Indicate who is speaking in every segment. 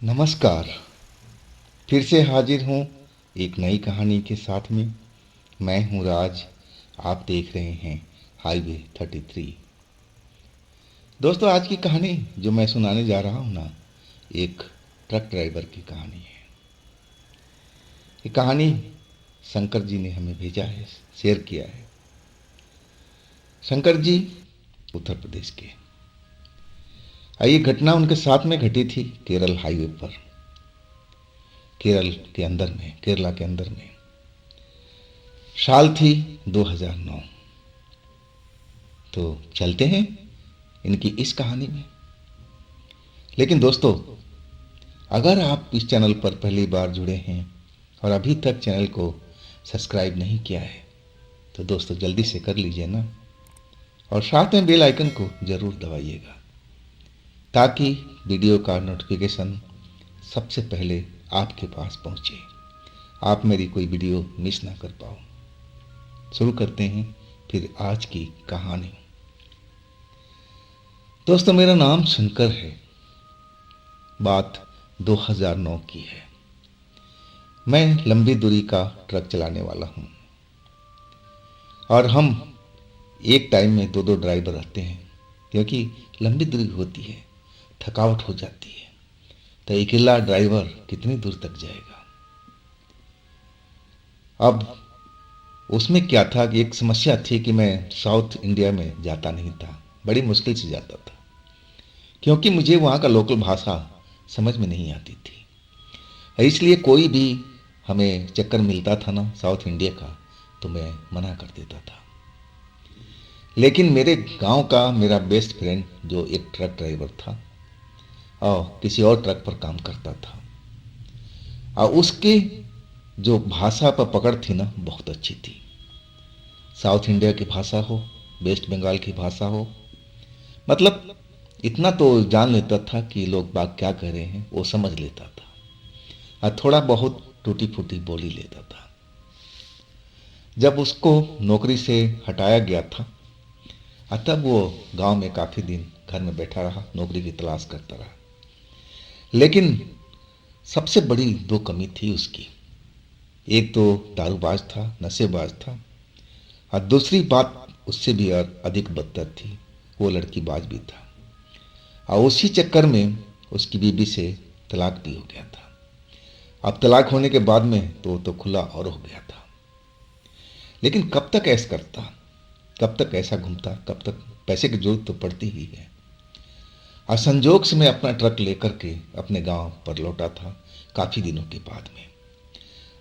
Speaker 1: नमस्कार। फिर से हाजिर हूँ एक नई कहानी के साथ में। मैं हूँ राज। आप देख रहे हैं हाईवे 33। दोस्तों, आज की कहानी जो मैं सुनाने जा रहा हूँ ना, एक ट्रक ड्राइवर की कहानी है। ये कहानी शंकर जी ने हमें भेजा है, शेयर किया है। शंकर जी उत्तर प्रदेश के। ये घटना उनके साथ में घटी थी केरल हाईवे पर, केरल के अंदर में, केरला के अंदर में। साल थी 2009। तो चलते हैं इनकी इस कहानी में। लेकिन दोस्तों, अगर आप इस चैनल पर पहली बार जुड़े हैं और अभी तक चैनल को सब्सक्राइब नहीं किया है तो दोस्तों जल्दी से कर लीजिए ना, और साथ में बेल आइकन को ज़रूर दबाइएगा ताकि वीडियो का नोटिफिकेशन सबसे पहले आपके पास पहुंचे, आप मेरी कोई वीडियो मिस ना कर पाओ। शुरू करते हैं फिर आज की कहानी। दोस्तों, मेरा नाम शंकर है। बात 2009 की है। मैं लंबी दूरी का ट्रक चलाने वाला हूँ और हम एक टाइम में दो दो ड्राइवर रहते हैं, क्योंकि लंबी दूरी होती है, थकावट हो जाती है, तो अकेला ड्राइवर कितनी दूर तक जाएगा। अब उसमें क्या था कि एक समस्या थी कि मैं साउथ इंडिया में जाता नहीं था, बड़ी मुश्किल से जाता था, क्योंकि मुझे वहाँ का लोकल भाषा समझ में नहीं आती थी। इसलिए कोई भी हमें चक्कर मिलता था ना साउथ इंडिया का, तो मैं मना कर देता था। लेकिन मेरे गांव का मेरा बेस्ट फ्रेंड जो एक ट्रक ड्राइवर था और किसी और ट्रक पर काम करता था, और उसके जो भाषा पर पकड़ थी ना, बहुत अच्छी थी। साउथ इंडिया की भाषा हो, वेस्ट बंगाल की भाषा हो, मतलब इतना तो जान लेता था कि लोग बाग क्या कह रहे हैं, वो समझ लेता था, और थोड़ा बहुत टूटी फूटी बोली लेता था। जब उसको नौकरी से हटाया गया था, तब वो गांव में काफ़ी दिन घर में बैठा रहा, नौकरी की तलाश करता रहा। लेकिन सबसे बड़ी दो कमी थी उसकी। एक तो दारूबाज था, नशेबाज था, और दूसरी बात उससे भी और अधिक बदतर थी, वो लड़कीबाज भी था। और उसी चक्कर में उसकी बीवी से तलाक भी हो गया था। अब तलाक होने के बाद में तो खुला और हो गया था। लेकिन कब तक ऐसा करता, कब तक ऐसा घूमता, कब तक, पैसे की जरूरत तो पड़ती ही है। और संजोग से मैं अपना ट्रक लेकर के अपने गांव पर लौटा था काफ़ी दिनों के बाद में।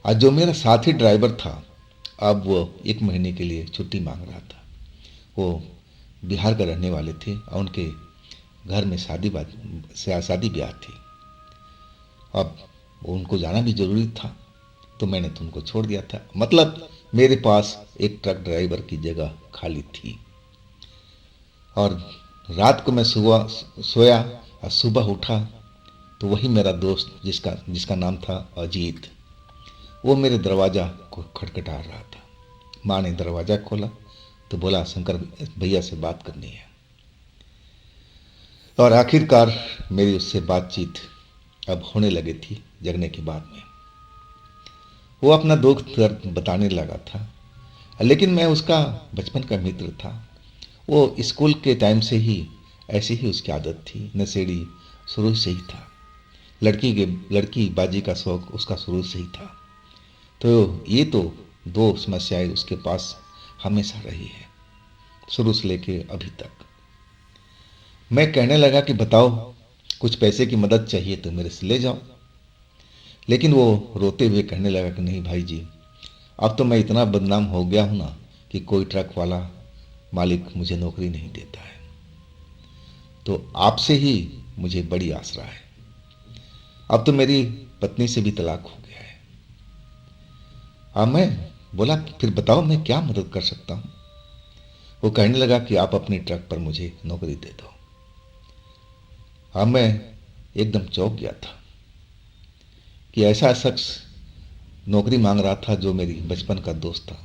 Speaker 1: आज जो मेरा साथी ड्राइवर था, अब वो 1 महीने के लिए छुट्टी मांग रहा था। वो बिहार का रहने वाले थे और उनके घर में शादी ब्याह थी। अब उनको जाना भी जरूरी था, तो मैंने तो उनको छोड़ दिया था। मतलब मेरे पास एक ट्रक ड्राइवर की जगह खाली थी। और रात को मैं सुबह सोया और सुबह उठा तो वही मेरा दोस्त जिसका जिसका नाम था अजीत, वो मेरे दरवाज़ा को खटखटा रहा था। माँ ने दरवाज़ा खोला तो बोला, शंकर भैया से बात करनी है। और आखिरकार मेरी उससे बातचीत अब होने लगी थी जगने के बाद में। वो अपना दुख दर्द बताने लगा था, लेकिन मैं उसका बचपन का मित्र था। वो स्कूल के टाइम से ही ऐसी ही उसकी आदत थी, नशेड़ी शुरू से ही था। लड़की बाजी का शौक उसका शुरू से ही था। तो ये तो दो समस्याएं उसके पास हमेशा रही है, शुरू से लेके अभी तक। मैं कहने लगा कि बताओ, कुछ पैसे की मदद चाहिए तो मेरे से ले जाओ। लेकिन वो रोते हुए कहने लगा कि नहीं भाई जी, अब तो मैं इतना बदनाम हो गया हूँ ना कि कोई ट्रक वाला मालिक मुझे नौकरी नहीं देता है, तो आपसे ही मुझे बड़ी आसरा है। अब तो मेरी पत्नी से भी तलाक हो गया है। अब मैं बोला कि फिर बताओ मैं क्या मदद कर सकता हूँ। वो कहने लगा कि आप अपनी ट्रक पर मुझे नौकरी दे दो। अब मैं एकदम चौंक गया था कि ऐसा शख्स नौकरी मांग रहा था जो मेरी बचपन का दोस्त था।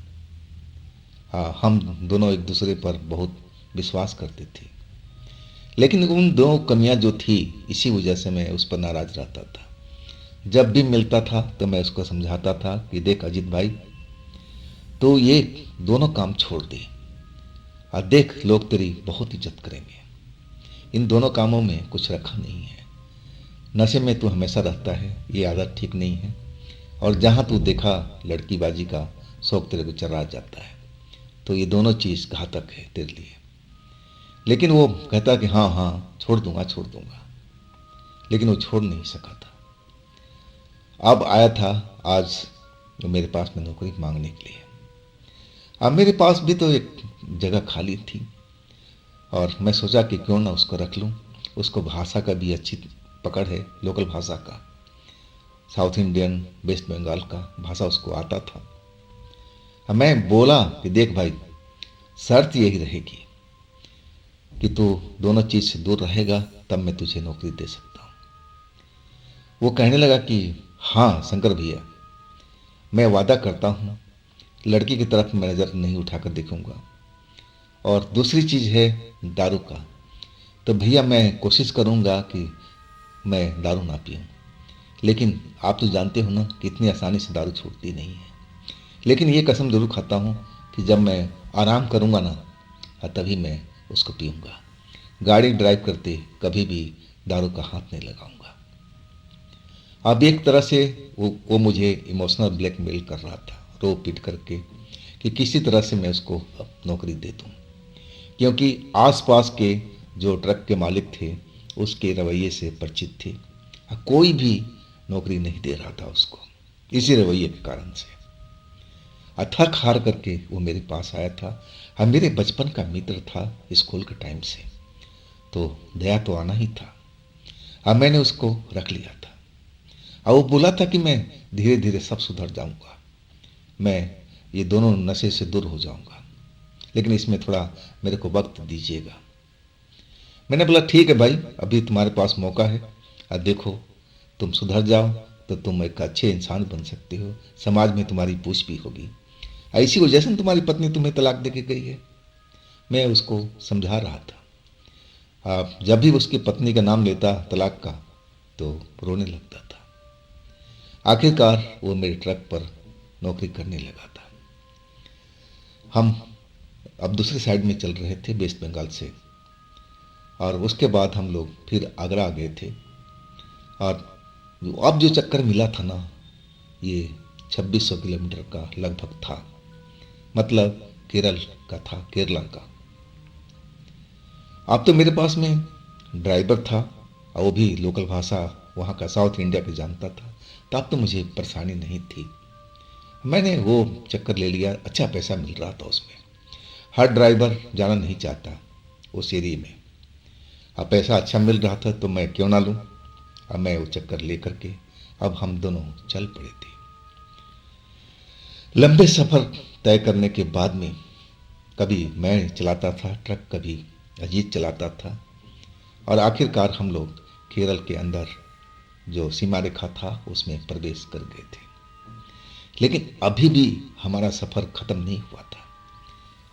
Speaker 1: हाँ, हम दोनों एक दूसरे पर बहुत विश्वास करते थे। लेकिन उन दो कमियां जो थी, इसी वजह से मैं उस पर नाराज रहता था। जब भी मिलता था तो मैं उसको समझाता था कि देख अजीत भाई, तो ये दोनों काम छोड़ दे और देख लोग तेरी बहुत इज्जत करेंगे। इन दोनों कामों में कुछ रखा नहीं है। नशे में तू हमेशा रहता है, ये आदत ठीक नहीं है। और जहाँ तू देखा लड़कीबाजी का शौक तेरे को चढ़ा जाता है, तो ये दोनों चीज़ घातक है तेरे लिए। लेकिन वो कहता कि हाँ हाँ छोड़ दूंगा छोड़ दूंगा, लेकिन वो छोड़ नहीं सका था। अब आया था आज वो मेरे पास में नौकरी मांगने के लिए। अब मेरे पास भी तो एक जगह खाली थी और मैं सोचा कि क्यों ना उसको रख लूँ। उसको भाषा का भी अच्छी पकड़ है, लोकल भाषा का, साउथ इंडियन, वेस्ट बंगाल का भाषा उसको आता था। अब मैं बोला कि देख भाई, शर्त यही रहेगी कि तू दोनों चीज़ से दूर रहेगा, तब मैं तुझे नौकरी दे सकता हूँ। वो कहने लगा कि हाँ शंकर भैया, मैं वादा करता हूँ लड़की की तरफ मैं नज़र नहीं उठाकर देखूंगा। और दूसरी चीज़ है दारू का, तो भैया मैं कोशिश करूंगा कि मैं दारू ना पीऊँ। लेकिन आप तो जानते हो ना कि इतनी आसानी से दारू छूटती नहीं है। लेकिन ये कसम जरूर खाता हूँ कि जब मैं आराम करूँगा ना, तभी मैं उसको पीऊँगा। गाड़ी ड्राइव करते कभी भी दारू का हाथ नहीं लगाऊंगा। अब एक तरह से वो मुझे इमोशनल ब्लैकमेल कर रहा था, रो पीट करके, कि किसी तरह से मैं उसको अब नौकरी दे दूँ। क्योंकि आसपास के जो ट्रक के मालिक थे उसके रवैये से परिचित थे, कोई भी नौकरी नहीं दे रहा था उसको, इसी रवैये के कारण से। थक हार करके वो मेरे पास आया था। हम मेरे बचपन का मित्र था स्कूल के टाइम से, तो दया तो आना ही था। अब मैंने उसको रख लिया था और वो बोला था कि मैं धीरे धीरे सब सुधर जाऊंगा, मैं ये दोनों नशे से दूर हो जाऊंगा, लेकिन इसमें थोड़ा मेरे को वक्त दीजिएगा। मैंने बोला ठीक है भाई, अभी तुम्हारे पास मौका है, अब देखो तुम सुधर जाओ तो तुम एक अच्छे इंसान बन सकते हो, समाज में तुम्हारी पूछ भी होगी। ऐसी वजह से तुम्हारी पत्नी तुम्हें तलाक दे के गई है। मैं उसको समझा रहा था। आप जब भी उसकी पत्नी का नाम लेता तलाक का तो रोने लगता था। आखिरकार वो मेरे ट्रक पर नौकरी करने लगा था। हम अब दूसरे साइड में चल रहे थे वेस्ट बंगाल से, और उसके बाद हम लोग फिर आगरा आ गए थे। और अब जो चक्कर मिला था ना, ये 2600 किलोमीटर का लगभग था, मतलब केरल का था, केरला का। अब तो मेरे पास में ड्राइवर था और वो भी लोकल भाषा वहाँ का साउथ इंडिया का जानता था, तो अब तो मुझे परेशानी नहीं थी। मैंने वो चक्कर ले लिया, अच्छा पैसा मिल रहा था उसमें। हर ड्राइवर जाना नहीं चाहता उस एरिया में। अब पैसा अच्छा मिल रहा था तो मैं क्यों ना लूँ। अब मैं वो चक्कर ले करके अब हम दोनों चल पड़े थे। लंबे सफ़र तय करने के बाद में कभी मैं चलाता था ट्रक, कभी अजीत चलाता था, और आखिरकार हम लोग केरल के अंदर जो सीमा रेखा था उसमें प्रवेश कर गए थे। लेकिन अभी भी हमारा सफ़र ख़त्म नहीं हुआ था।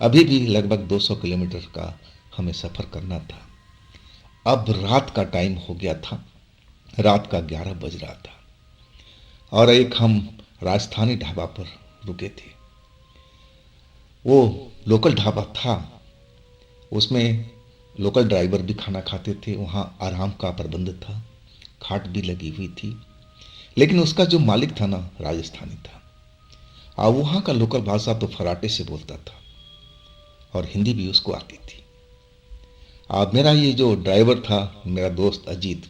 Speaker 1: अभी भी लगभग 200 किलोमीटर का हमें सफ़र करना था। अब रात का टाइम हो गया था, रात का 11 बज रहा था, और एक हम राजस्थानी ढाबा पर रुके थे। वो लोकल ढाबा था, उसमें लोकल ड्राइवर भी खाना खाते थे, वहाँ आराम का प्रबंध था, खाट भी लगी हुई थी। लेकिन उसका जो मालिक था ना, राजस्थानी था, और वहाँ का लोकल भाषा तो फराटे से बोलता था और हिंदी भी उसको आती थी। अब मेरा ये जो ड्राइवर था, मेरा दोस्त अजीत,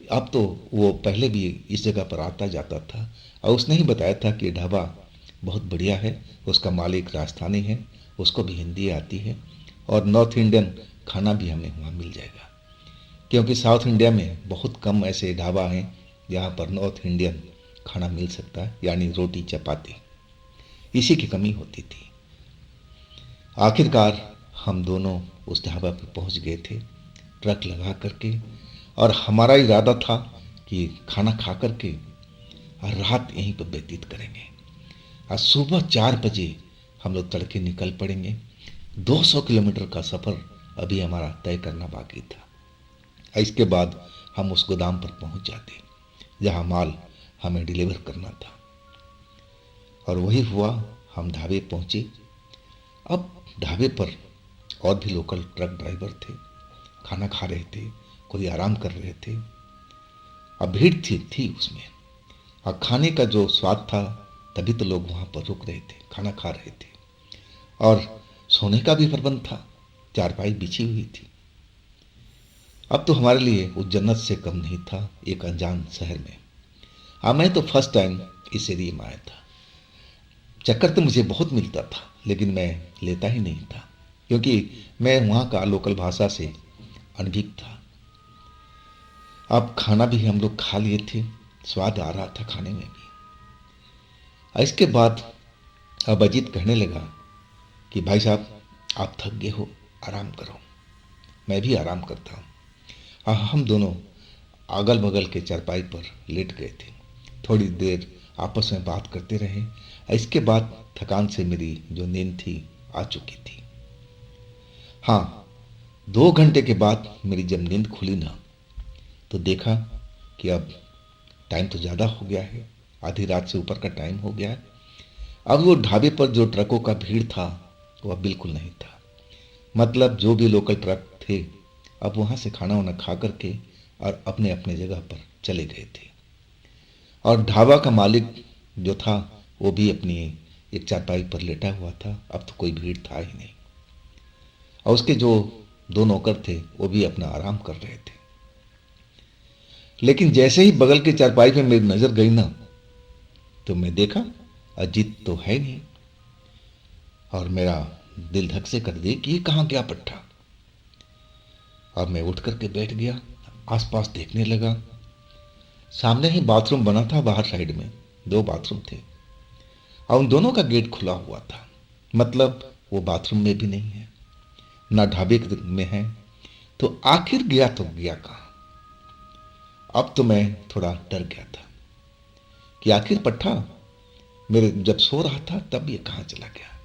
Speaker 1: अब तो वो पहले भी इस जगह पर आता जाता था, और उसने ही बताया था कि ढाबा बहुत बढ़िया है, उसका मालिक राजस्थानी है, उसको भी हिंदी आती है, और नॉर्थ इंडियन खाना भी हमें वहाँ मिल जाएगा। क्योंकि साउथ इंडिया में बहुत कम ऐसे ढाबा हैं जहाँ पर नॉर्थ इंडियन खाना मिल सकता है, यानी रोटी चपाती, इसी की कमी होती थी। आखिरकार हम दोनों उस ढाबा पर पहुँच गए थे ट्रक लगा करके, और हमारा इरादा था कि खाना खा करके रात यहीं पर व्यतीत करेंगे, और सुबह 4 बजे हम लोग तड़के निकल पड़ेंगे। 200 किलोमीटर का सफ़र अभी हमारा तय करना बाकी था। इसके बाद हम उस गोदाम पर पहुंच जाते जहां माल हमें डिलीवर करना था। और वही हुआ, हम ढाबे पहुंचे। अब ढाबे पर और भी लोकल ट्रक ड्राइवर थे, खाना खा रहे थे, कोई आराम कर रहे थे। अब भीड़ थी उसमें, और खाने का जो स्वाद था तभी तो लोग वहां पर रुक रहे थे, खाना खा रहे थे। और सोने का भी प्रबंध था, चारपाई बिछी हुई थी। अब तो हमारे लिए उस जन्नत से कम नहीं था, एक अनजान शहर में। मैं तो फर्स्ट टाइम इस एरिया में आया था। चक्कर तो मुझे बहुत मिलता था, लेकिन मैं लेता ही नहीं था, क्योंकि मैं वहाँ का लोकल भाषा से अनभिज्ञ था। अब खाना भी हम लोग खा लिए थे, स्वाद आ रहा था खाने में भी। इसके बाद अब अजीत कहने लगा कि भाई साहब, आप थक गए हो, आराम करो। मैं भी आराम करता हूँ। हम दोनों अगल बगल के चारपाई पर लेट गए थे। थोड़ी देर आपस में बात करते रहे। इसके बाद थकान से मेरी जो नींद थी आ चुकी थी। हाँ, 2 घंटे के बाद मेरी जब नींद खुली ना, तो देखा कि अब टाइम तो ज़्यादा हो गया है, आधी रात से ऊपर का टाइम हो गया है। अब वो ढाबे पर जो ट्रकों का भीड़ था वो अब बिल्कुल नहीं था। मतलब जो भी लोकल ट्रक थे अब वहाँ से खाना वाना खा करके और अपने अपने जगह पर चले गए थे। और ढाबा का मालिक जो था वो भी अपनी एक चारपाई पर लेटा हुआ था। अब तो कोई भीड़ था ही नहीं। और उसके जो 2 नौकर थे वो भी अपना आराम कर रहे थे। लेकिन जैसे ही बगल के चारपाई पे मेरी नजर गई ना, तो मैं देखा अजीत तो है नहीं। और मेरा दिल धक से कर दिए कि ये कहाँ गया पट्टा। और मैं उठ करके बैठ गया, आसपास देखने लगा। सामने ही बाथरूम बना था, बाहर साइड में 2 बाथरूम थे, और उन दोनों का गेट खुला हुआ था। मतलब वो बाथरूम में भी नहीं है, ना ढाबे में है। तो आखिर गया तो गया कहाँ। अब तो मैं थोड़ा डर गया था कि आखिर पट्टा मेरे जब सो रहा था तब ये कहाँ चला गया।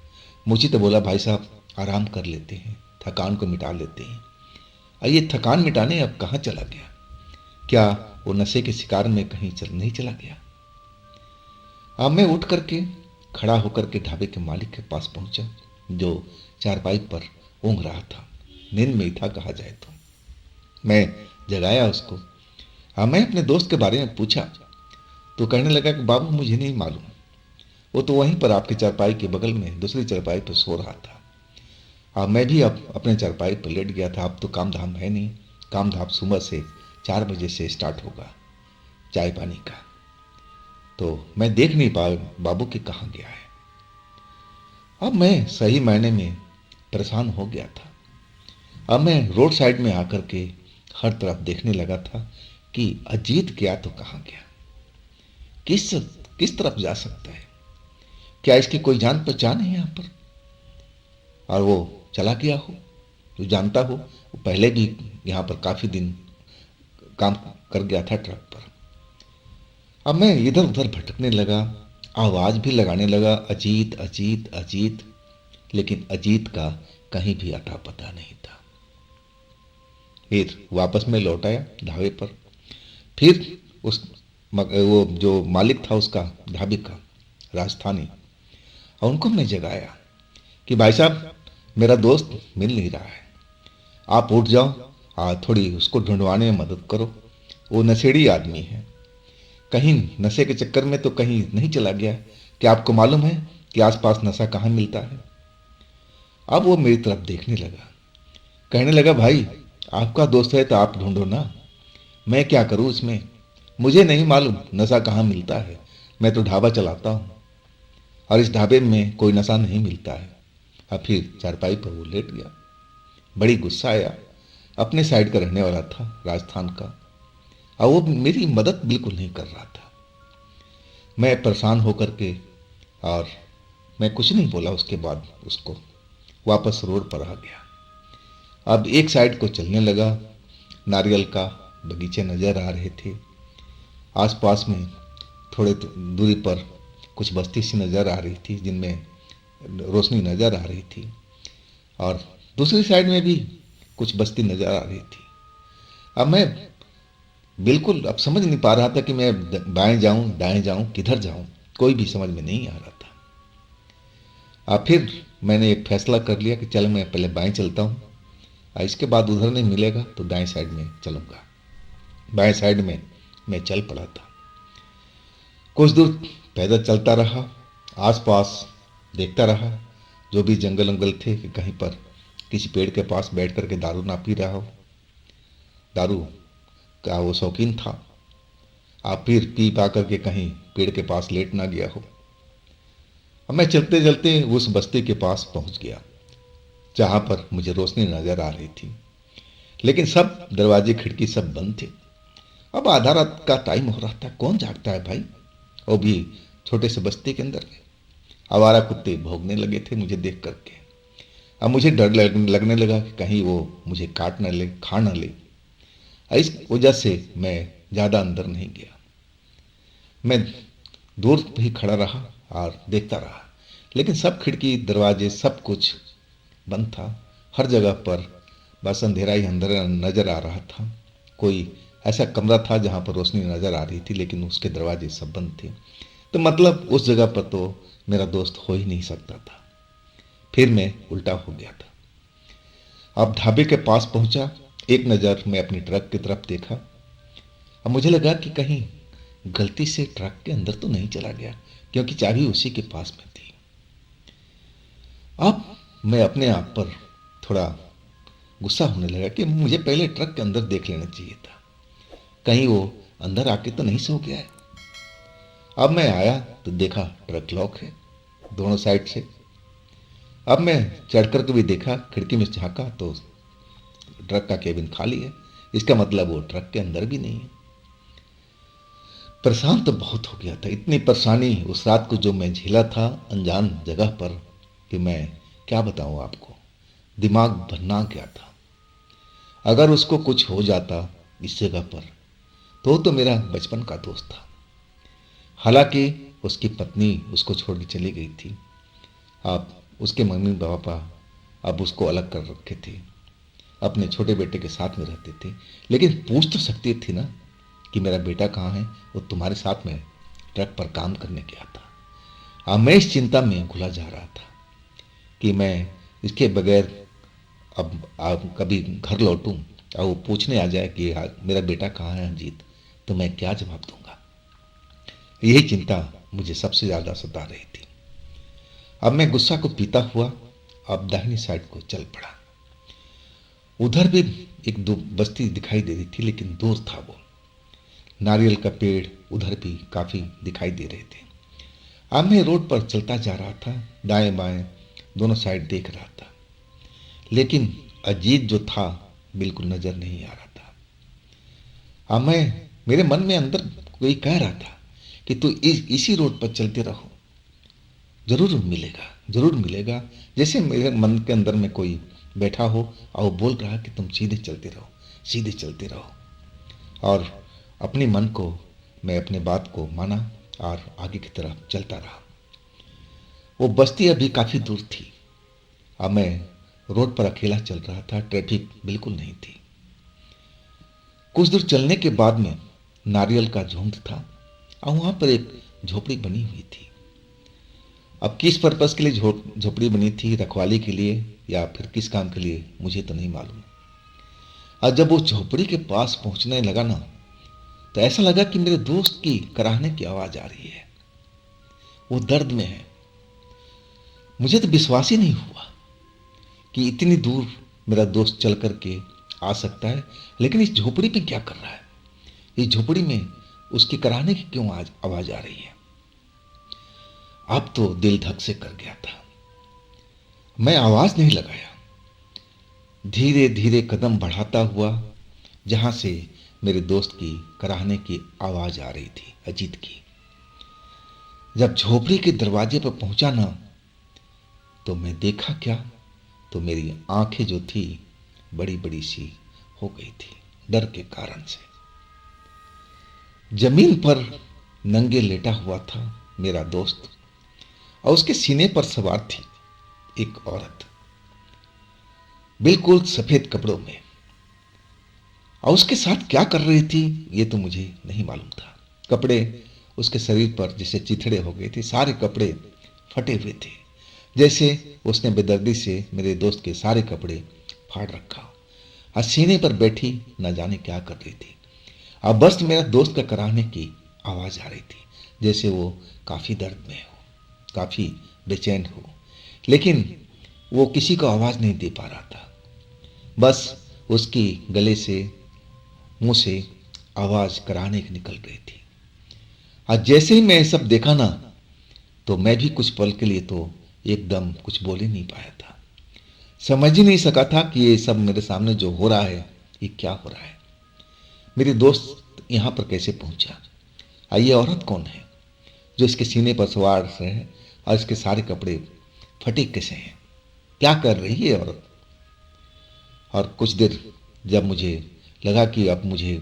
Speaker 1: मुझे तो बोला भाई साहब आराम कर लेते हैं, थकान को मिटा लेते हैं। और ये थकान मिटाने अब कहाँ चला गया। क्या वो नशे के शिकार में कहीं नहीं चला गया। अब मैं उठ करके खड़ा होकर के ढाबे के मालिक के पास पहुंचा, जो चारपाई पर ऊँघ रहा था, नींद में ही था कहा जाए तो। मैं जगाया उसको। मैं अपने दोस्त के बारे में पूछा तो कहने लगा कि बाबू मुझे नहीं मालूम, वो तो वहीं पर आपके चारपाई के बगल में दूसरी चारपाई पर सो रहा था। मैं भी अब अपने चारपाई पर लेट गया था। अब तो काम धाम है नहीं, काम धाम सुबह से 4 बजे से स्टार्ट होगा चाय पानी का। तो मैं देख नहीं पा बाबू के कहाँ गया है। अब मैं सही मायने में परेशान हो गया था। अब मैं रोड साइड में आकर के हर तरफ देखने लगा था कि अजीत गया तो कहाँ गया, किस किस तरफ जा सकता है। क्या इसकी कोई जान पहचान है यहाँ पर, और वो चला गया हो। जो जानता हो वो पहले भी यहाँ पर काफ़ी दिन काम कर गया था ट्रक पर। अब मैं इधर उधर भटकने लगा, आवाज़ भी लगाने लगा अजीत अजीत अजीत, लेकिन अजीत का कहीं भी अता पता नहीं था। फिर वापस में लौट आया ढाबे पर। फिर उस वो जो मालिक था उसका ढाबे का, राजस्थानी, और उनको मैं जगाया कि भाई साहब मेरा दोस्त मिल नहीं रहा है, आप उठ जाओ, थोड़ी उसको ढूंढवाने में मदद करो। वो नशेड़ी आदमी है, कहीं नशे के चक्कर में तो कहीं नहीं चला गया। क्या आपको मालूम है कि आसपास नशा कहाँ मिलता है। अब वो मेरी तरफ देखने लगा, कहने लगा भाई आपका दोस्त है तो आप ढूंढो ना, मैं क्या करूँ इसमें, मुझे नहीं मालूम नशा कहाँ मिलता है। मैं तो ढाबा चलाता हूँ और इस ढाबे में कोई नशा नहीं मिलता है। अब फिर चारपाई पर वो लेट गया। बड़ी गुस्सा आया, अपने साइड का रहने वाला था राजस्थान का, और वो मेरी मदद बिल्कुल नहीं कर रहा था। मैं परेशान होकर के, और मैं कुछ नहीं बोला। उसके बाद उसको वापस रोड पर आ गया। अब एक साइड को चलने लगा, नारियल का बगीचे नज़र आ रहे थे। आसपास में थोड़े दूरी पर कुछ बस्ती सी नज़र आ रही थी जिनमें रोशनी नज़र आ रही थी, और दूसरी साइड में भी कुछ बस्ती नज़र आ रही थी। अब मैं बिल्कुल अब समझ नहीं पा रहा था कि मैं बाएं जाऊं दाएं जाऊं किधर जाऊं, कोई भी समझ में नहीं आ रहा था। अब फिर मैंने एक फैसला कर लिया कि चल मैं पहले बाएं चलता हूँ, और इसके बाद उधर नहीं मिलेगा तो दाएं साइड में चलूँगा। बाएं साइड में मैं चल पड़ा था। कुछ दूर पैदल चलता रहा, आसपास देखता रहा, जो भी जंगल वंगल थे कि कहीं पर किसी पेड़ के पास बैठ कर के दारू ना पी रहा हो। दारू का वो शौकीन था। आप फिर पी पा करके कहीं पेड़ के पास लेट ना गया हो। अब मैं चलते चलते उस बस्ती के पास पहुंच गया जहां पर मुझे रोशनी नजर आ रही थी, लेकिन सब दरवाजे खिड़की सब बंद थे। अब आधा रात का टाइम हो रहा था, कौन जागता है भाई, वो भी छोटे से बस्ती के अंदर में। आवारा कुत्ते भौंकने लगे थे मुझे देख करके। अब मुझे डर लगने लगा कि कहीं वो मुझे काट न ले, खा न ले। इस वजह से मैं ज़्यादा अंदर नहीं गया। मैं दूर ही खड़ा रहा और देखता रहा, लेकिन सब खिड़की दरवाजे सब कुछ बंद था। हर जगह पर बस अंधेरा ही अंधेरा नजर आ रहा था। कोई ऐसा कमरा था जहाँ पर रोशनी नजर आ रही थी, लेकिन उसके दरवाजे सब बंद थे। तो मतलब उस जगह पर तो मेरा दोस्त हो ही नहीं सकता था। फिर मैं उल्टा हो गया था। अब ढाबे के पास पहुंचा, एक नज़र मैं अपनी ट्रक की तरफ देखा। अब मुझे लगा कि कहीं गलती से ट्रक के अंदर तो नहीं चला गया, क्योंकि चाबी उसी के पास में थी। अब मैं अपने आप पर थोड़ा गुस्सा होने लगा कि मुझे पहले ट्रक के अंदर देख लेना चाहिए था, कहीं वो अंदर आके तो नहीं सो गया है। अब मैं आया तो देखा ट्रक लॉक है दोनों साइड से। अब मैं चढ़ कर के भी देखा, खिड़की में झांका तो ट्रक का केबिन खाली है। इसका मतलब वो ट्रक के अंदर भी नहीं है। परेशान तो बहुत हो गया था। इतनी परेशानी उस रात को जो मैं झेला था अनजान जगह पर कि मैं क्या बताऊं आपको, दिमाग भन्ना गया था। अगर उसको कुछ हो जाता इस जगह पर तो मेरा बचपन का दोस्त था। हालांकि उसकी पत्नी उसको छोड़ के चली गई थी। अब उसके मम्मी पापा अब उसको अलग कर रखे थे, अपने छोटे बेटे के साथ में रहते थे। लेकिन पूछ तो सकती थी ना कि मेरा बेटा कहाँ है, वो तुम्हारे साथ में ट्रक पर काम करने गया था। अब मैं इस चिंता में घुला जा रहा था कि मैं इसके बगैर अब कभी घर लौटूं और वो पूछने आ जाए कि मेरा बेटा कहाँ है अजीत, तो मैं क्या जवाब दूंगा। यही चिंता मुझे सबसे ज़्यादा सता रही थी। अब मैं गुस्सा को पीता हुआ अब दाहिनी साइड को चल पड़ा। उधर भी एक दो बस्ती दिखाई दे रही थी, लेकिन दूर था वो। नारियल का पेड़ उधर भी काफ़ी दिखाई दे रहे थे। अब मैं रोड पर चलता जा रहा था, दाएं बाएं दोनों साइड देख रहा था, लेकिन अजीत जो था बिल्कुल नजर नहीं आ रहा था। अब मैं मेरे मन में अंदर कोई कह रहा था कि तू इसी रोड पर चलते रहो, जरूर मिलेगा जरूर मिलेगा। जैसे मेरे मन के अंदर में कोई बैठा हो और वो बोल रहा कि तुम सीधे चलते रहो, सीधे चलते रहो। और अपने मन को मैं अपने बात को माना और आगे की तरफ चलता रहा। वो बस्ती अभी काफ़ी दूर थी। अब मैं रोड पर अकेला चल रहा था, ट्रैफिक बिल्कुल नहीं थी। कुछ दूर चलने के बाद में नारियल का झुंड था और वहाँ पर एक झोपड़ी बनी हुई थी। अब किस पर्पस के लिए झोपड़ी बनी थी, रखवाली के लिए या फिर किस काम के लिए, मुझे तो नहीं मालूम। और जब वो झोपड़ी के पास पहुंचने लगा ना, तो ऐसा लगा कि मेरे दोस्त की कराहने की आवाज आ रही है। वो दर्द में है। मुझे तो विश्वास ही नहीं हुआ कि इतनी दूर मेरा दोस्त चल करके आ सकता है, लेकिन इस झोपड़ी में क्या कर रहा है, इस झोपड़ी में उसकी कराहने की क्यों आवाज आ रही है। अब तो दिल धक से कर गया था। मैं आवाज नहीं लगाया, धीरे धीरे कदम बढ़ाता हुआ जहां से मेरे दोस्त की कराहने की आवाज आ रही थी, अजीत की। जब झोपड़ी के दरवाजे पर पहुंचा ना, तो मैं देखा क्या, तो मेरी आंखें जो थी बड़ी बड़ी सी हो गई थी डर के कारण से। जमीन पर नंगे लेटा हुआ था मेरा दोस्त और उसके सीने पर सवार थी एक औरत, बिल्कुल सफेद कपड़ों में। और उसके साथ क्या कर रही थी ये तो मुझे नहीं मालूम था। कपड़े उसके शरीर पर जैसे चिथड़े हो गए थे, सारे कपड़े फटे हुए थे, जैसे उसने बेदर्दी से मेरे दोस्त के सारे कपड़े फाड़ रखा। और सीने पर बैठी न जाने क्या कर रही थी। अब बस मेरा दोस्त का कराहने की आवाज़ आ रही थी, जैसे वो काफ़ी दर्द में हो, काफ़ी बेचैन हो, लेकिन वो किसी को आवाज़ नहीं दे पा रहा था। बस उसकी गले से, मुंह से आवाज़ कराहने की निकल रही थी। और जैसे ही मैं ये सब देखा ना, तो मैं भी कुछ पल के लिए तो एकदम कुछ बोल ही नहीं पाया था। समझ ही नहीं सका था कि ये सब मेरे सामने जो हो रहा है ये क्या हो रहा है। मेरी दोस्त यहाँ पर कैसे पहुंचा, और ये औरत कौन है जो इसके सीने पर सवार है, और इसके सारे कपड़े फटे कैसे हैं, क्या कर रही है औरत। और कुछ देर जब मुझे लगा कि अब मुझे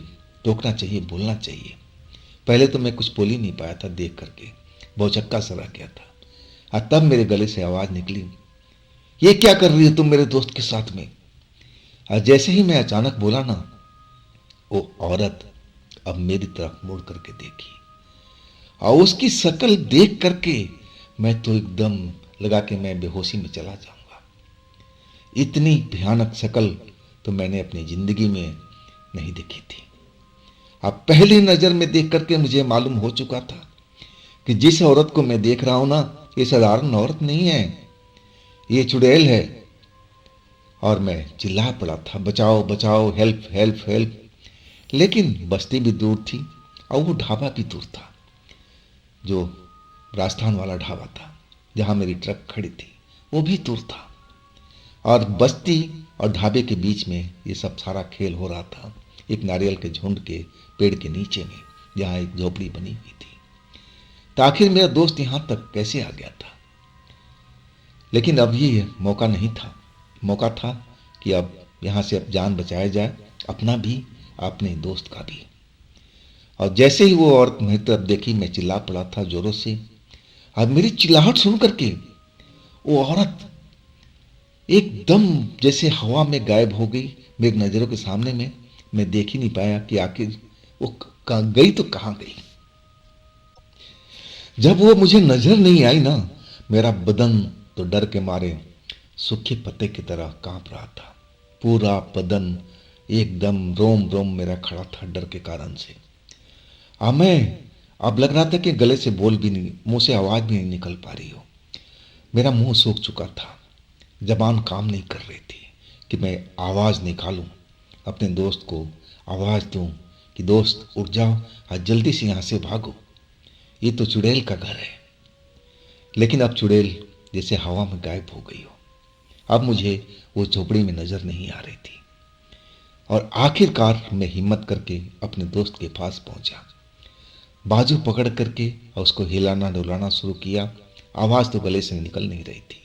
Speaker 1: टोकना चाहिए, बोलना चाहिए, पहले तो मैं कुछ बोल ही नहीं पाया था, देख करके भौचक्का सा रह गया था। और तब मेरे गले से आवाज़ निकली, ये क्या कर रही हो तुम मेरे दोस्त के साथ में। और जैसे ही मैं अचानक बोला ना, वो औरत अब मेरी तरफ मुड़ करके देखी, और उसकी शक्ल देख करके मैं तो एकदम लगा कि मैं बेहोशी में चला जाऊंगा। इतनी भयानक शक्ल तो मैंने अपनी जिंदगी में नहीं देखी थी। अब पहली नजर में देख करके मुझे मालूम हो चुका था कि जिस औरत को मैं देख रहा हूं ना, ये साधारण औरत नहीं है, ये चुड़ैल है। और मैं चिल्ला पड़ा था, बचाओ बचाओ, हेल्प हेल्प हेल्प। लेकिन बस्ती भी दूर थी और वो ढाबा भी दूर था, जो राजस्थान वाला ढाबा था जहां मेरी ट्रक खड़ी थी, वो भी दूर था। और बस्ती और ढाबे के बीच में ये सब सारा खेल हो रहा था, एक नारियल के झुंड के पेड़ के नीचे में, जहाँ एक झोपड़ी बनी हुई थी। तो आखिर मेरा दोस्त यहाँ तक कैसे आ गया था। लेकिन अब ये मौका नहीं था, मौका था कि अब यहाँ से अब जान बचाया जाए, अपना भी अपने दोस्त का भी। और जैसे ही वो औरत मेरी तरफ देखी, मैं चिल्ला पड़ा था जोरों से। अब मेरी चिल्लाहट सुन करके वो औरत एकदम जैसे हवा में गायब हो गई मेरी नज़रों के सामने में। मैं देख ही नहीं पाया कि आखिर वो कहाँ गई तो कहाँ गई। जब वो मुझे नजर नहीं आई ना, मेरा बदन तो डर के मारे सूखे पत्ते की तरह कांप रहा था। पूरा बदन एकदम रोम रोम मेरा खड़ा था डर के कारण से। मैं अब लग रहा था कि गले से बोल भी नहीं, मुंह से आवाज भी नहीं निकल पा रही हो। मेरा मुंह सूख चुका था, जबान काम नहीं कर रही थी कि मैं आवाज निकालूं, अपने दोस्त को आवाज दूं कि दोस्त उठ जाओ और जल्दी से यहां से भागो, ये तो चुड़ैल का घर है। लेकिन अब चुड़ैल जैसे हवा में गायब हो गई हो। अब मुझे वो झोपड़ी में नजर नहीं आ रही थी। और आखिरकार मैं हिम्मत करके अपने दोस्त के पास पहुंचा, बाजू पकड़ करके और उसको हिलाना डुलाना शुरू किया। आवाज तो गले से निकल नहीं रही थी।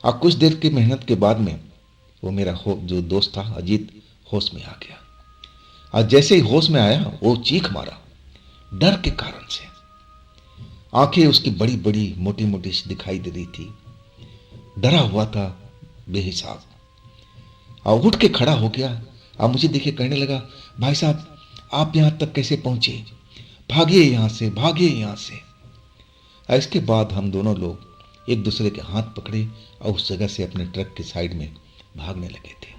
Speaker 1: और कुछ देर की मेहनत के बाद में वो मेरा जो दोस्त था अजीत होश में आ गया। और जैसे ही होश में आया वो चीख मारा डर के कारण से। आंखें उसकी बड़ी बड़ी मोटी मोटी सी दिखाई दे रही थी, डरा हुआ था बेहिसाब। और उठ के खड़ा हो गया और मुझे देखे कहने लगा, भाई साहब आप यहां तक कैसे पहुंचे, भागिए यहां से, भागिए यहां से। और इसके बाद हम दोनों लोग एक दूसरे के हाथ पकड़े और उस जगह से अपने ट्रक के साइड में भागने लगे थे।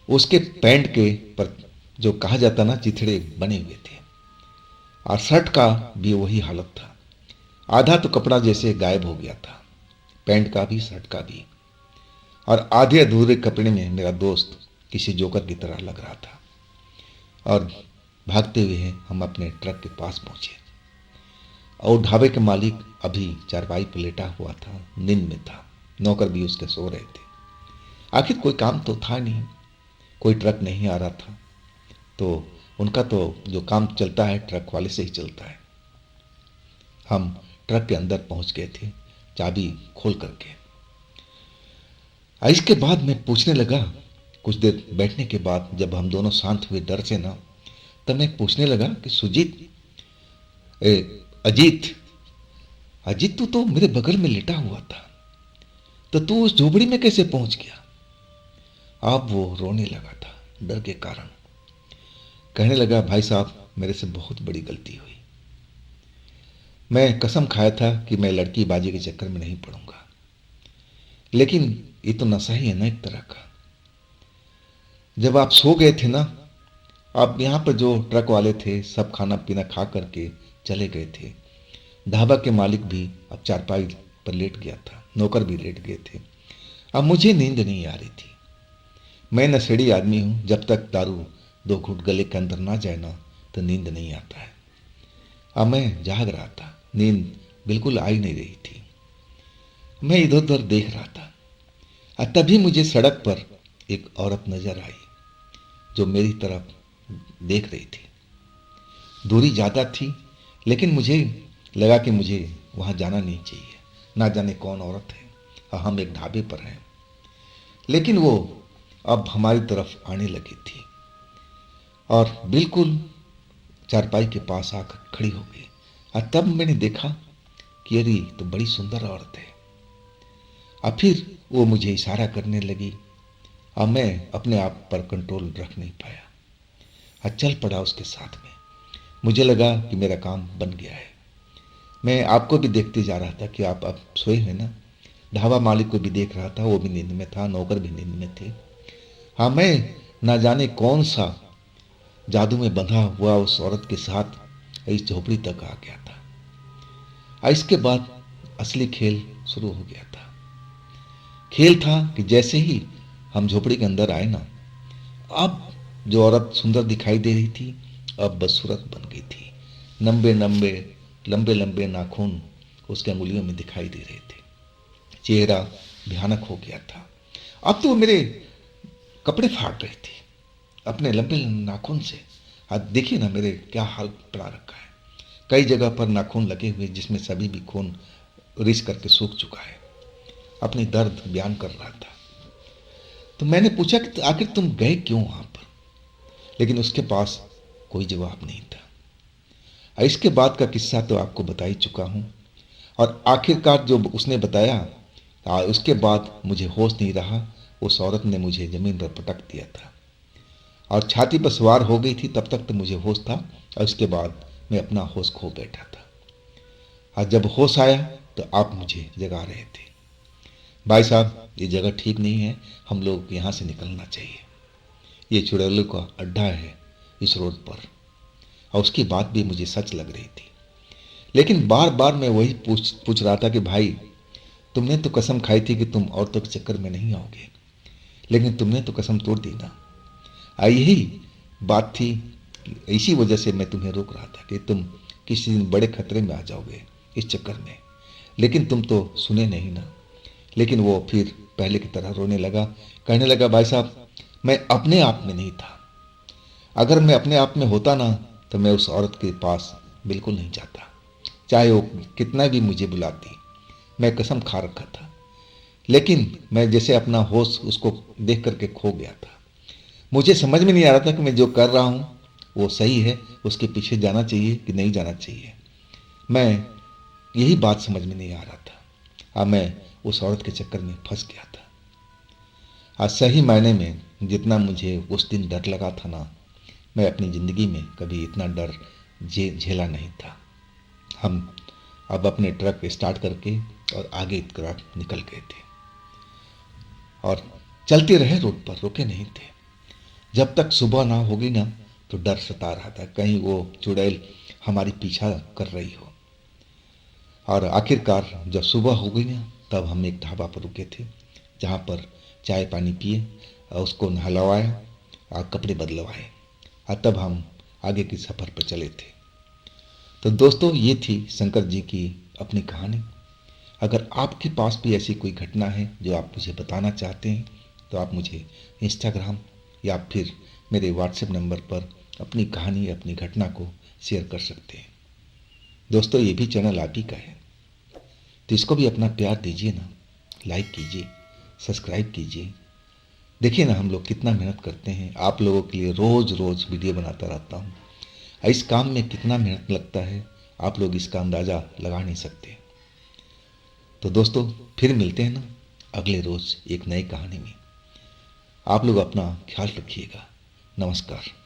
Speaker 1: उसके पैंट के पर जो कहा जाता ना चिथड़े बने हुए थे, और शर्ट का भी वही हालत था। आधा तो कपड़ा जैसे गायब हो गया था, पैंट का भी शर्ट का भी। और आधे अधूरे कपड़े में मेरा दोस्त किसी जोकर की तरह लग रहा था। और भागते हुए हम अपने ट्रक के पास पहुंचे, और ढाबे के मालिक अभी चारपाई पर लेटा हुआ था, नींद में था। नौकर भी उसके सो रहे थे। आखिर कोई काम तो था नहीं, कोई ट्रक नहीं आ रहा था, तो उनका तो जो काम चलता है ट्रक वाले से ही चलता है। हम ट्रक के अंदर पहुंच गए थे चाबी खोल करके। इसके बाद मैं पूछने लगा, कुछ देर बैठने के बाद जब हम दोनों शांत हुए डर से ना, तब मैं पूछने लगा कि सुजीत, अजीत, अजीत तू तो मेरे बगल में लेटा हुआ था, तो तू उस झोपड़ी में कैसे पहुंच गया। अब वो रोने लगा था, डर के कारण। कहने लगा, भाई साहब मेरे से बहुत बड़ी गलती हुई। मैं कसम खाया था कि मैं लड़की बाजी के चक्कर में नहीं पड़ूंगा, लेकिन ये तो नशा ही है ना एक तरह का। जब आप सो गए थे ना, आप यहाँ पर जो ट्रक वाले थे सब खाना पीना खा करके चले गए थे। ढाबा के मालिक भी अब चारपाई पर लेट गया था, नौकर भी लेट गए थे। अब मुझे नींद नहीं आ रही थी। मैं नशेड़ी आदमी हूँ, जब तक दारू 2 घूंट गले के अंदर ना जाए ना तो नींद नहीं आता है। अब मैं जाग रहा था, नींद बिल्कुल आ ही नहीं रही थी। मैं इधर उधर देख रहा था और तभी मुझे सड़क पर एक औरत नजर आई जो मेरी तरफ देख रही थी। दूरी ज़्यादा थी, लेकिन मुझे लगा कि मुझे वहाँ जाना नहीं चाहिए। ना जाने कौन औरत है और हम एक ढाबे पर हैं। लेकिन वो अब हमारी तरफ आने लगी थी और बिल्कुल चारपाई के पास आकर खड़ी हो गई। और तब मैंने देखा कि अरे तो बड़ी सुंदर औरत है। और फिर वो मुझे इशारा करने लगी और मैं अपने आप पर कंट्रोल रख नहीं पाया और चल पड़ा उसके साथ में। मुझे लगा कि मेरा काम बन गया है। मैं आपको भी देखते जा रहा था कि आप अब सोए हैं ना। ढाबा मालिक को भी देख रहा था, वो भी नींद में था, नौकर भी नींद में थे। हाँ, मैं ना जाने कौन सा जादू में बंधा हुआ उस औरत के साथ इस झोपड़ी तक आ गया था। और इसके बाद असली खेल शुरू हो गया था। खेल था कि जैसे ही हम झोपड़ी के अंदर आए ना, अब जो औरत सुंदर दिखाई दे रही थी अब बदसूरत बन गई थी। लंबे लंबे लंबे लंबे नाखून उसके अंगुलियों में दिखाई दे रहे थे। चेहरा भयानक हो गया था। अब तो मेरे कपड़े फाड़ रहे थे अपने लंबे नाखून से। अब देखिए ना मेरे क्या हाल पड़ा रखा है। कई जगह पर नाखून लगे हुए जिसमें सभी भी खून रिस करके सूख चुका है। अपनी दर्द बयान कर रहा था। तो मैंने पूछा कि आखिर तुम गए क्यों वहां पर, लेकिन उसके पास कोई जवाब नहीं था। इसके बाद का किस्सा तो आपको बता ही चुका हूं। और आखिरकार जो उसने बताया, उसके बाद मुझे होश नहीं रहा। उस औरत ने मुझे जमीन पर पटक दिया था और छाती पर सवार हो गई थी। तब तक तो मुझे होश था और उसके बाद मैं अपना होश खो बैठा था। और जब होश आया तो आप मुझे जगा रहे थे। भाई साहब, ये जगह ठीक नहीं है, हम लोग यहाँ से निकलना चाहिए। ये चुड़ैलों का अड्डा है इस रोड पर। और उसकी बात भी मुझे सच लग रही थी। लेकिन बार बार मैं वही पूछ रहा था कि भाई, तुमने तो कसम खाई थी कि तुम औरतों के चक्कर में नहीं आओगे, लेकिन तुमने तो कसम तोड़ दी ना। यही बात थी, इसी वजह से मैं तुम्हें रोक रहा था कि तुम किसी दिन बड़े खतरे में आ जाओगे इस चक्कर में। लेकिन तुम तो सुने नहीं ना। लेकिन वो फिर पहले की तरह रोने लगा। कहने लगा, भाई साहब मैं अपने आप में नहीं था। अगर मैं अपने आप में होता ना तो मैं उस औरत के पास बिल्कुल नहीं जाता, चाहे वो कितना भी मुझे बुलाती। मैं कसम खा रखा था। लेकिन मैं जैसे अपना होश उसको देख करके खो गया था। मुझे समझ में नहीं आ रहा था कि मैं जो कर रहा हूँ वो सही है, उसके पीछे जाना चाहिए कि नहीं जाना चाहिए। मैं यही बात समझ में नहीं आ रहा था। मैं उस औरत के चक्कर में फंस गया था। आज सही मायने में जितना मुझे उस दिन डर लगा था ना, मैं अपनी ज़िंदगी में कभी इतना डर झेला नहीं था। हम अब अपने ट्रक स्टार्ट करके और आगे की तरफ निकल गए थे और चलते रहे रोड पर, रुके नहीं थे। जब तक सुबह ना होगी ना तो डर सता रहा था कहीं वो चुड़ैल हमारी पीछा कर रही हो। और आखिरकार जब सुबह हो गई ना तब हम एक ढाबा पर रुके थे, जहाँ पर चाय पानी पिए और उसको नहलवाया और कपड़े बदलवाए और तब हम आगे की सफ़र पर चले थे। तो दोस्तों, ये थी शंकर जी की अपनी कहानी। अगर आपके पास भी ऐसी कोई घटना है जो आप मुझे बताना चाहते हैं तो आप मुझे इंस्टाग्राम या फिर मेरे व्हाट्सएप नंबर पर अपनी कहानी, अपनी घटना को शेयर कर सकते हैं। दोस्तों, ये भी चैनल आप ही का है, तो इसको भी अपना प्यार दीजिए ना, लाइक कीजिए, सब्सक्राइब कीजिए। देखिए ना हम लोग कितना मेहनत करते हैं आप लोगों के लिए, रोज़ रोज़ वीडियो बनाता रहता हूँ। इस काम में कितना मेहनत लगता है आप लोग इसका अंदाज़ा लगा नहीं सकते। तो दोस्तों, फिर मिलते हैं ना अगले रोज़ एक नई कहानी में। आप लोग अपना ख्याल रखिएगा। नमस्कार।